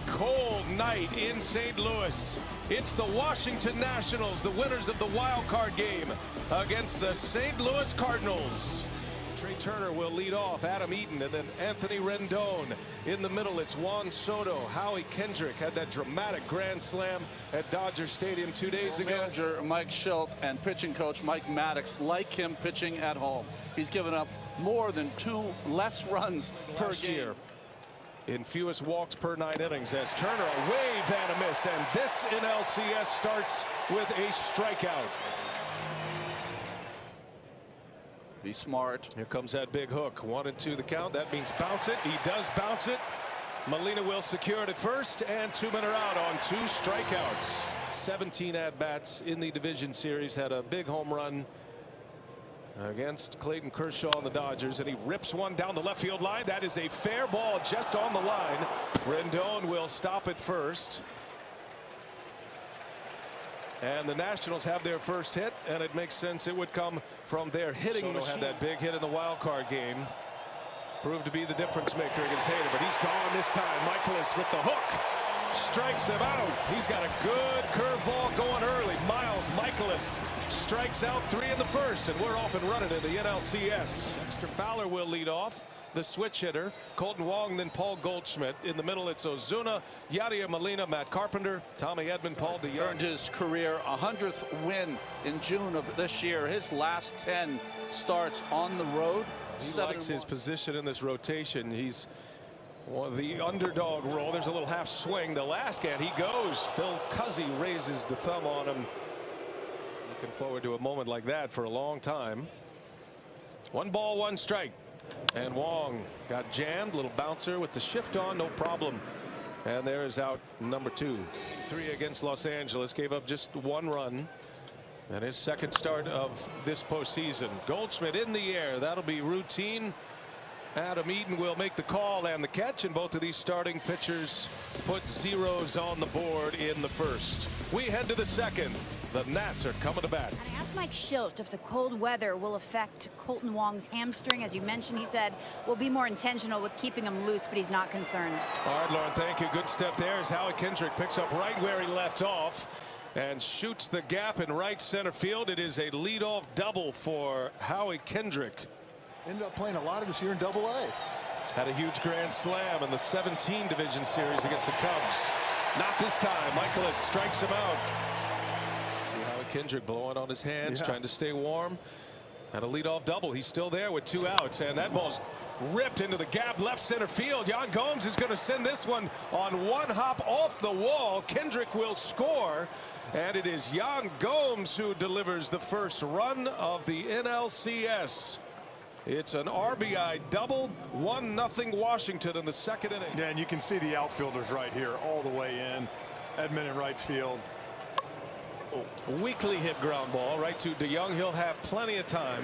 cold night in St. Louis. It's the Washington Nationals, the winners of the wild card game against the St. Louis Cardinals. Trey Turner will lead off, Adam Eaton, and then Anthony Rendon. In the middle, it's Juan Soto. Howie Kendrick had that dramatic grand slam at Dodger Stadium 2 days ago. Manager Mike Schilt and pitching coach Mike Maddox like him pitching at home. He's given up more than 2 less runs per game. In fewest walks per 9 innings as Turner a wave and a miss, and this NLCS starts with a strikeout. Be smart. Here comes that big hook. 1-2 the count. That means bounce it. He does bounce it. Molina will secure it at first, and 2-men are out on 2 strikeouts. 17 at-bats in the division series. Had a big home run against Clayton Kershaw on the Dodgers, and he rips one down the left field line. That is a fair ball just on the line. Rendon will stop at first. And the Nationals have their first hit, and it makes sense it would come from their hitting machine. Had that big hit in the wild card game. Proved to be the difference maker against Hader, but he's gone this time. Mikolas with the hook. Strikes him out. He's got a good curveball going early. Miles Mikolas strikes out 3 in the first, and we're off and running in the NLCS. Dexter Fowler will lead off. The switch hitter, Colton Wong, then Paul Goldschmidt. In the middle, it's Ozuna, Yadier Molina, Matt Carpenter, Tommy Edman, Paul DeYoung. Earned his career 100th win in June of this year. His last 10 starts on the road. He likes his position in this rotation. He's the underdog role. There's a little half swing. The last guy, he goes. Phil Cuzzy raises the thumb on him. Looking forward to a moment like that for a long time. 1 ball, 1 strike. And Wong got jammed. Little bouncer with the shift on, no problem. And there is out number 2. 3 against Los Angeles. Gave up just 1 run. And his second start of this postseason. Goldschmidt in the air. That'll be routine. Adam Eaton will make the call and the catch, and both of these starting pitchers put zeros on the board in the first. We head to the second. The Nats are coming to bat. I asked Mike Schilt if the cold weather will affect Colton Wong's hamstring. As you mentioned, he said we'll be more intentional with keeping him loose, but he's not concerned. All right, Lauren, thank you. Good stuff there as Howie Kendrick picks up right where he left off and shoots the gap in right center field. It is a leadoff double for Howie Kendrick. Ended up playing a lot of this year in AA. Had a huge grand slam in the 17 division series against the Cubs. Not this time. Mikolas strikes him out. See Howie Kendrick blowing on his hands, trying to stay warm. Had a leadoff double. He's still there with 2 outs, and that ball's ripped into the gap left center field. Yan Gomes is going to send this one on 1 hop off the wall. Kendrick will score, and it is Yan Gomes who delivers the first run of the NLCS. It's an RBI double, 1-0 Washington in the second inning. Yeah, and you can see the outfielders right here all the way in. Edman in right field. Weakly hit ground ball right to DeYoung. He'll have plenty of time.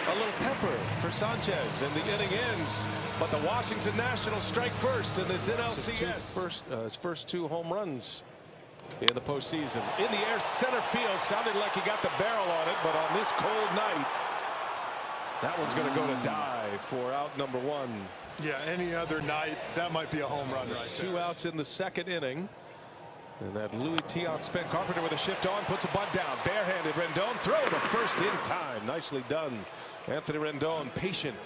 A little pepper for Sanchez, and the inning ends. But the Washington Nationals strike first in this NLCS. His first 2 home runs in the postseason. In the air, center field. Sounded like he got the barrel on it, but on this cold night, that one's going to go to die for out number 1. Yeah, any other night, that might be a home run right there. 2 outs in the second inning. And that Louis Tion spent. Carpenter with a shift on, puts a bunt down. Barehanded Rendon, throw to first in time. Nicely done. Anthony Rendon, patient,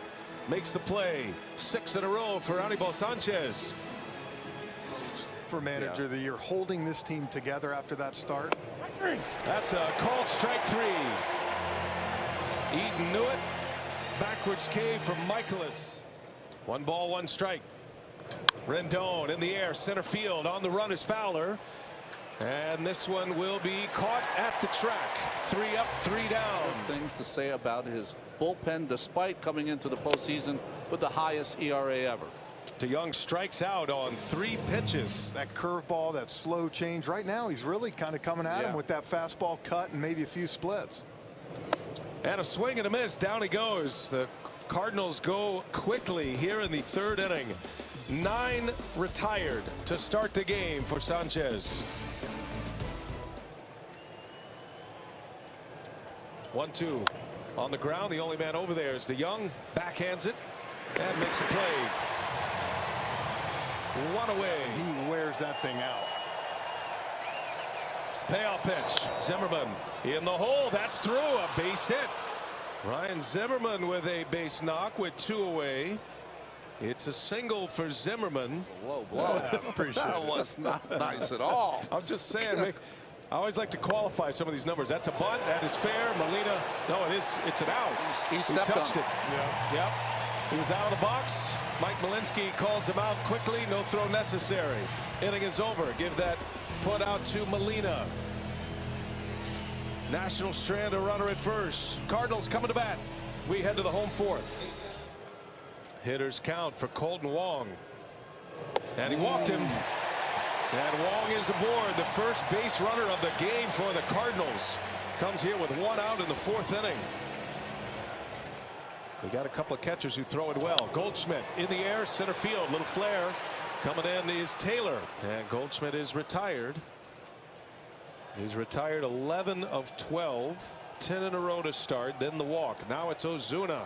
makes the play. 6 in a row for Anibal Sanchez. For manager of the year, holding this team together after that start. That's a called strike 3. Eaton knew it. Backwards cave from Mikolas. 1 ball, 1 strike. Rendon in the air, center field. On the run is Fowler, and this one will be caught at the track. 3 up, 3 down. Things to say about his bullpen, despite coming into the postseason with the highest ERA ever. DeYoung strikes out on 3 pitches. That curveball, that slow change. Right now, he's really kind of coming at him with that fastball cut and maybe a few splits. And a swing and a miss. Down he goes. The Cardinals go quickly here in the 3rd inning. 9 retired to start the game for Sanchez. 1-2 on the ground. The only man over there is DeYoung. Backhands it and makes a play. One away. He wears that thing out. Payoff pitch. Zimmerman in the hole. That's through. A base hit. Ryan Zimmerman with a base knock with 2 away. It's a single for Zimmerman. Low blow. That was not nice at all. I'm just saying. I always like to qualify some of these numbers. That's a bunt. That is fair. Molina. No, it is. It's an out. He touched it. Yeah. Yep. He was out of the box. Mike Malinsky calls him out quickly. No throw necessary. Inning is over. Give that put out to Molina. Nationals strand a runner at first. Cardinals coming to bat. We head to the home fourth. Hitters count for Kolten Wong. And he walked him. And Wong is aboard. The first base runner of the game for the Cardinals. Comes here with 1 out in the 4th inning. We got a couple of catchers who throw it well. Goldschmidt in the air, center field, little flare. Coming in is Taylor, and Goldschmidt is retired. He's retired 11 of 12, 10 in a row to start, then the walk. Now it's Ozuna.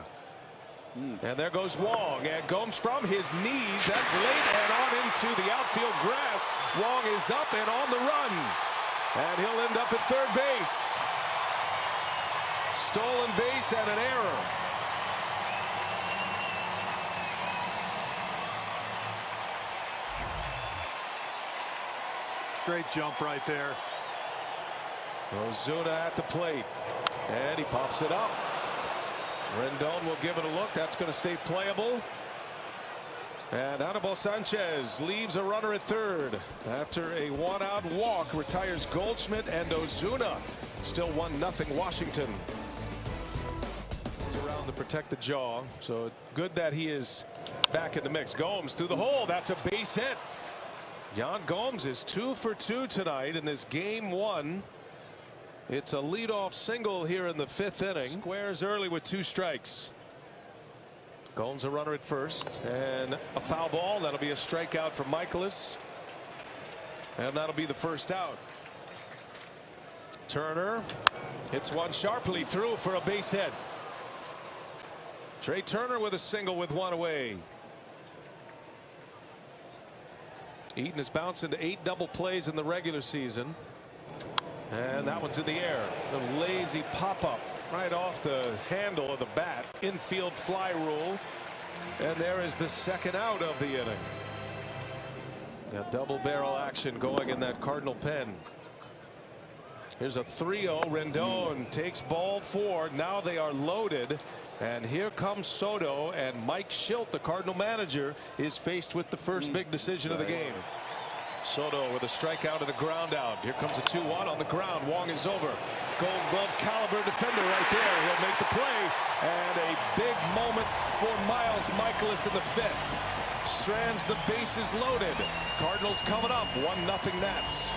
And there goes Wong, and Gomes from his knees. That's late and on into the outfield grass. Wong is up and on the run, and he'll end up at third base. Stolen base and an error. Great jump right there. Ozuna at the plate, and he pops it up. Rendon will give it a look. That's going to stay playable. And Anibal Sanchez leaves a runner at third. After a 1-out walk, retires Goldschmidt and Ozuna. Still 1-0 Washington. He's around to protect the jaw. So good that he is back in the mix. Gomes through the hole. That's a base hit. Yan Gomes is 2 for 2 tonight in this game 1. It's a leadoff single here in the 5th inning. Squares early with 2 strikes. Gomes a runner at first, and a foul ball. That'll be a strikeout for Mikolas, and that'll be the first out. Turner hits one sharply through for a base hit. Trey Turner with a single with 1 away. Eaton has bounced into 8 double plays in the regular season. And that one's in the air. A lazy pop-up right off the handle of the bat. Infield fly rule. And there is the 2nd out of the inning. A double barrel action going in that Cardinal pen. Here's a 3-0. Rendon takes ball 4. Now they are loaded. And here comes Soto, and Mike Schilt, the Cardinal manager, is faced with the first big decision of the game. Soto with a strikeout and a ground out. Here comes a 2-1 on the ground. Wong is over. Gold Glove caliber defender right there. He'll make the play. And a big moment for Miles Mikolas in the 5th. Strands the bases loaded. Cardinals coming up. 1-0 Nats.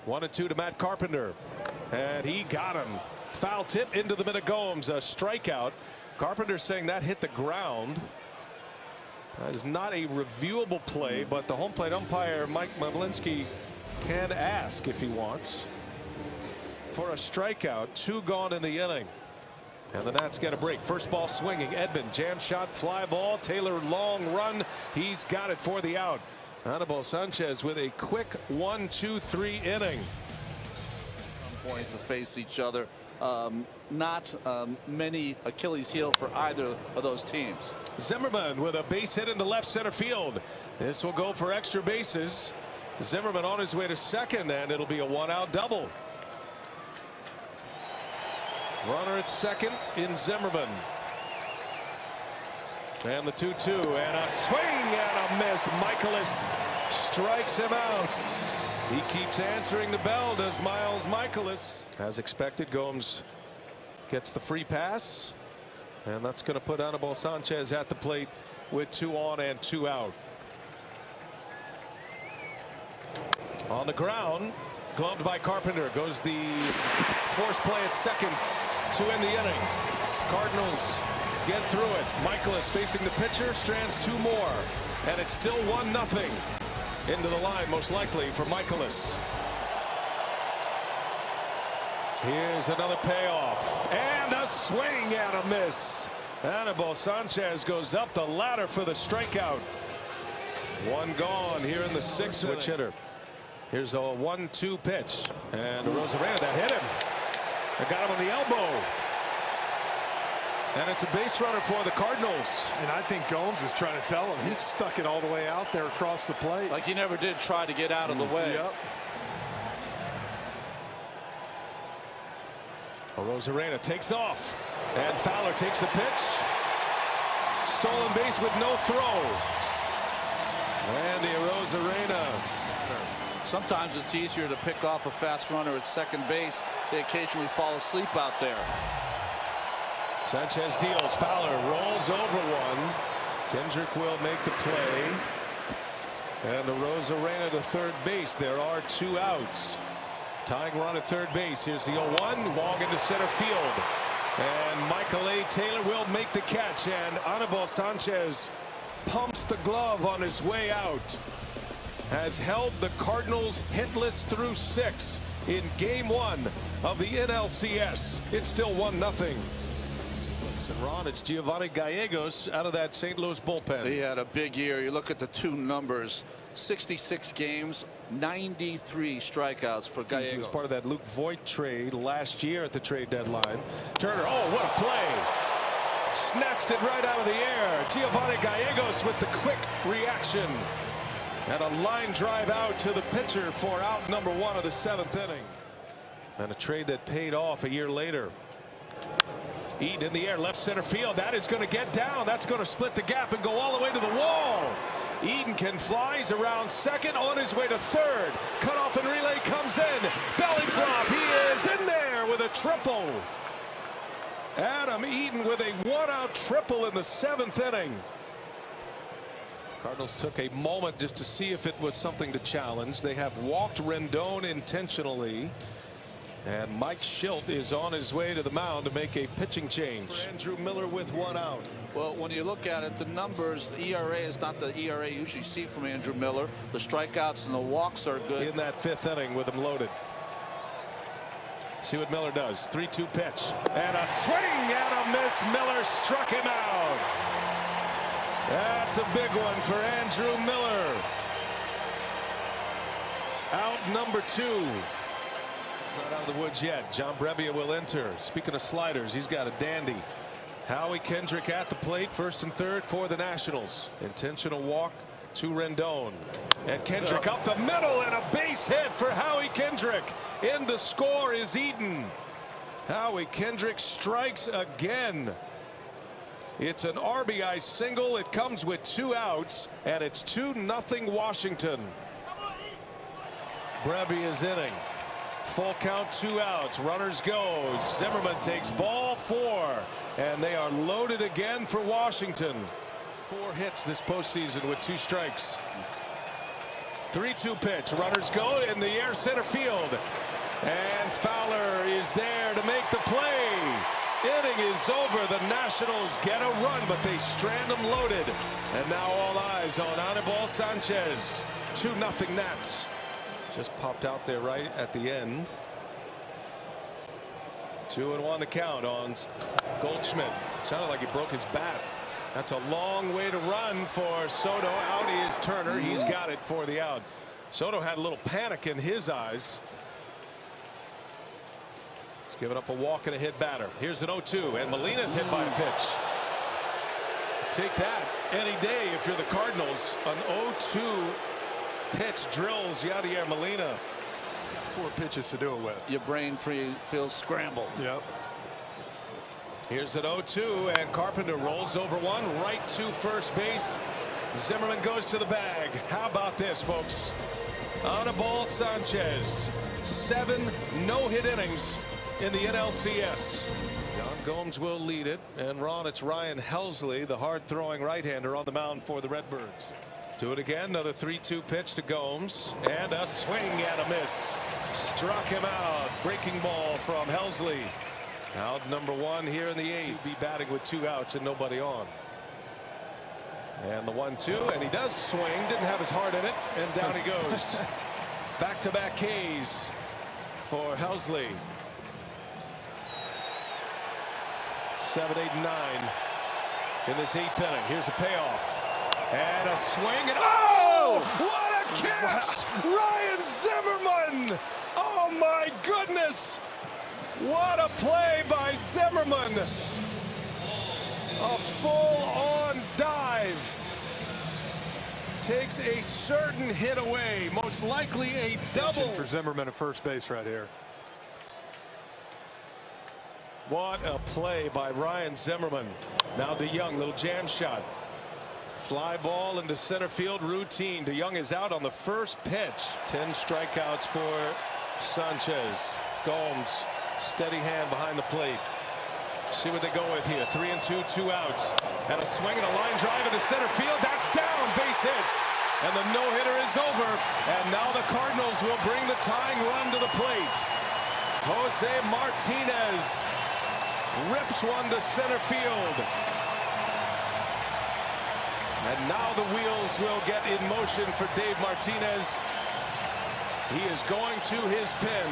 1-2 to Matt Carpenter. And he got him. Foul tip into the middle of Gomes. A strikeout. Carpenter saying that hit the ground. That is not a reviewable play, but the home plate umpire Mike Malinsky can ask if he wants for a strikeout. 2 gone in the inning, and the Nats get a break. First ball swinging. Edman jam shot, fly ball. Taylor long run. He's got it for the out. Anibal Sanchez with a quick 1-2-3 inning. Point to face each other. Not many Achilles heel for either of those teams. Zimmerman with a base hit into left center field. This will go for extra bases. Zimmerman on his way to second, and it'll be a 1-out double. Runner at second in Zimmerman. And the 2-2, and a swing and a miss. Mikolas strikes him out. He keeps answering the bell, does Miles Mikolas. As expected, Gomes gets the free pass, and that's going to put Anibal Sanchez at the plate with 2 on and 2 out. On the ground, gloved by Carpenter, goes the forced play at second to end the inning. Cardinals get through it. Mikolas facing the pitcher, strands 2 more, and it's still 1-0. Into the line, most likely, for Mikolas. Here's another payoff, and a swing and a miss. Anibal Sanchez goes up the ladder for the strikeout. One gone here in the sixth. Switch hitter. Here's a 1-2 pitch, and Rosarena that hit him. That got him on the elbow. And it's a base runner for the Cardinals. And I think Gomes is trying to tell him he's stuck it all the way out there across the plate. Like he never did try to get out of the way. Yep. Rosarena takes off, and Fowler takes the pitch. Stolen base with no throw. Andy Rosarena. Sometimes it's easier to pick off a fast runner at second base. They occasionally fall asleep out there. Sanchez deals. Fowler rolls over one. Kendrick will make the play. And the Rosarena to third base. There are 2 outs. Tying run at third base. Here's the 0-1. Wong into center field. And Michael A. Taylor will make the catch. And Anibal Sanchez pumps the glove on his way out. Has held the Cardinals hitless through 6 in Game 1 of the NLCS. It's still 1-0. And Ron, it's Giovanni Gallegos out of that St. Louis bullpen. He had a big year. You look at the 2 numbers: 66 games, 93 strikeouts for Gallegos. He was part of that Luke Voigt trade last year at the trade deadline. Turner, oh, what a play! Snatched it right out of the air. Giovanni Gallegos with the quick reaction. And a line drive out to the pitcher for out number 1 of the 7th inning. And a trade that paid off a year later. Eden in the air, left center field. That is going to get down. That's going to split the gap and go all the way to the wall. Eden can fly. He's around second, on his way to third. Cutoff and relay comes in. Belly flop. He is in there with a triple. Adam Eden with a 1-out triple in the 7th inning. Cardinals took a moment just to see if it was something to challenge. They have walked Rendon intentionally. And Mike Schilt is on his way to the mound to make a pitching change. For Andrew Miller with 1 out. Well, when you look at it, the numbers, the ERA is not the ERA you usually see from Andrew Miller. The strikeouts and the walks are good. In that 5th inning with him loaded. See what Miller does. 3-2 pitch. And a swing and a miss. Miller struck him out. That's a big one for Andrew Miller. Out number 2. Not out of the woods yet. John Brebbia will enter. Speaking of sliders, he's got a dandy. Howie Kendrick at the plate, 1st and 3rd for the Nationals. Intentional walk to Rendon. And Kendrick up the middle, and a base hit for Howie Kendrick. In to score is Eden. Howie Kendrick strikes again. It's an RBI single. It comes with 2 outs, and it's 2-0 Washington. Brebbia's inning. Full count, 2 outs. Runners go. Zimmerman takes ball 4. And they are loaded again for Washington. 4 hits this postseason with 2 strikes. 3-2 pitch. Runners go in the air center field. And Fowler is there to make the play. Inning is over. The Nationals get a run, but they strand them loaded. And now all eyes on Anibal Sanchez. 2-0 Nats. Just popped out there right at the end. 2-1 the count on Goldschmidt. Sounded like he broke his bat. That's a long way to run for Soto. Out is Turner. He's got it for the out. Soto had a little panic in his eyes. He's giving up a walk and a hit batter. Here's an 0-2, and Molina's hit by a pitch. Take that any day if you're the Cardinals. An 0-2 pitch drills Yadier Molina. 4 pitches to do it with. Your brain feels scrambled. Yep. Here's an 0-2, and Carpenter rolls over one right to first base. Zimmerman goes to the bag. How about this, folks? Anibal Sanchez, 7 no-hit innings in the NLCS. John Gomes will lead it, and Ron, it's Ryan Helsley, the hard-throwing right-hander, on the mound for the Redbirds. Do it again. Another 3-2 pitch to Gomes, and a swing and a miss. Struck him out. Breaking ball from Helsley. Out number 1 here in the 8th. Be batting with 2 outs and nobody on. And the 1-2, and he does swing. Didn't have his heart in it, and down he goes. Back-to-back Ks for Helsley. 7, 8, 9. in this 8th inning. Here's a payoff. And a swing. And oh! What a catch! Ryan Zimmerman! Oh, my goodness! What a play by Zimmerman! A full-on dive. Takes a certain hit away, most likely a double. For Zimmerman at first base right here. What a play by Ryan Zimmerman. Now DeYoung, little jam shot. Fly ball into center field, routine. DeYoung is out on the first pitch. 10 strikeouts for Sanchez. Gomes, steady hand behind the plate. See what they go with here. 3-2, 2 outs. And a swing and a line drive into center field. That's down, base hit. And the no-hitter is over. And now the Cardinals will bring the tying run to the plate. Jose Martinez rips one to center field. And now the wheels will get in motion for Dave Martinez. He is going to his pen.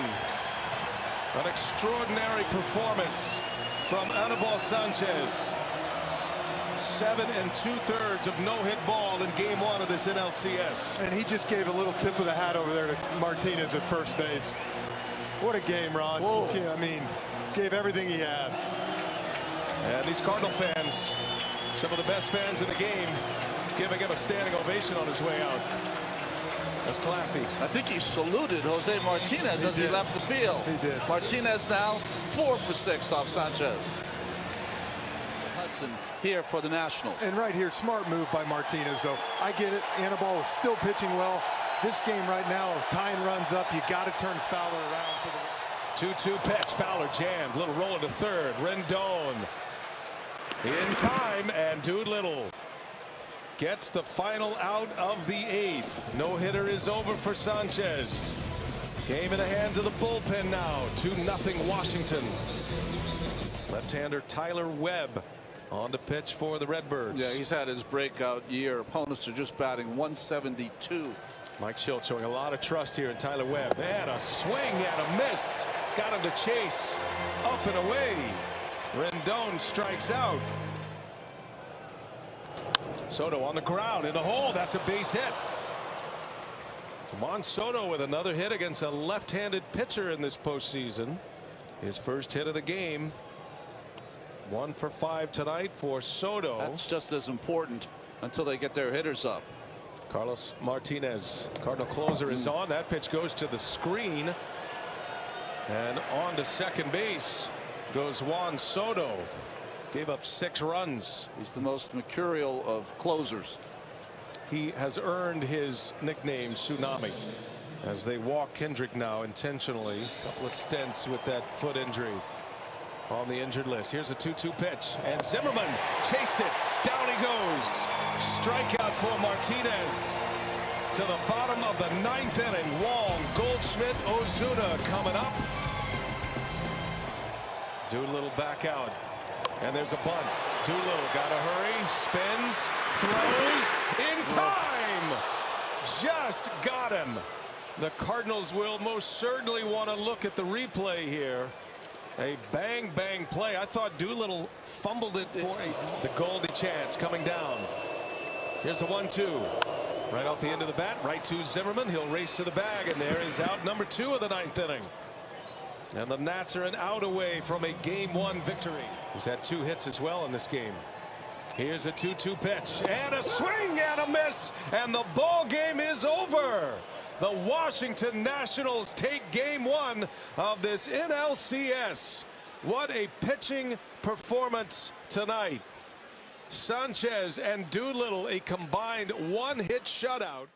An extraordinary performance from Anibal Sanchez. 7 2/3 of no-hit ball in game 1 of this NLCS. And he just gave a little tip of the hat over there to Martinez at first base. What a game, Ron. Whoa. I mean, gave everything he had. And these Cardinal fans, some of the best fans in the game, giving him a standing ovation on his way out. That's classy. I think he saluted Jose Martinez as he left the field. He did. Martinez now 4 for 6 off Sanchez. Hudson here for the Nationals. And right here, smart move by Martinez, though. I get it. Anibal is still pitching well. This game right now, tying runs up. You got to turn Fowler around to the 2-2 pitch. Fowler jammed. Little roller to third. Rendon in time, and Doolittle gets the final out of the 8th. No hitter is over for Sanchez. Game in the hands of the bullpen now. 2-0 Washington. Left-hander Tyler Webb on to pitch for the Redbirds. Yeah, he's had his breakout year. Opponents are just batting 172. Mike Schultz showing a lot of trust here in Tyler Webb. And a swing and a miss. Got him to chase. Up and away. Rendon strikes out. Soto on the ground in the hole. That's a base hit. Juan Soto with another hit against a left-handed pitcher in this postseason. His first hit of the game. 1 for 5 tonight for Soto. That's just as important until they get their hitters up. Carlos Martinez, Cardinal closer, is on. That pitch goes to the screen. And on to second base goes Juan Soto. Gave up 6 runs. He's the most mercurial of closers. He has earned his nickname Tsunami as they walk Kendrick now intentionally. A couple of stints with that foot injury on the injured list. Here's a 2-2 pitch, and Zimmerman chased it. Down he goes. Strikeout for Martinez. To the bottom of the 9th inning. Wong, Goldschmidt, Ozuna coming up. Doolittle back out. And there's a bunt. Doolittle got to hurry. Spins. Throws. In time. Just got him. The Cardinals will most certainly want to look at the replay here. A bang bang play. I thought Doolittle fumbled it for the Goldie chance coming down. Here's a 1-2. Right off the end of the bat. Right to Zimmerman. He'll race to the bag. And there is out number 2 of the 9th inning. And the Nats are an out away from a game 1 victory. He's had 2 hits as well in this game. Here's a 2-2 pitch. And a swing and a miss. And the ball game is over. The Washington Nationals take game 1 of this NLCS. What a pitching performance tonight. Sanchez and Doolittle, a combined 1-hit shutout.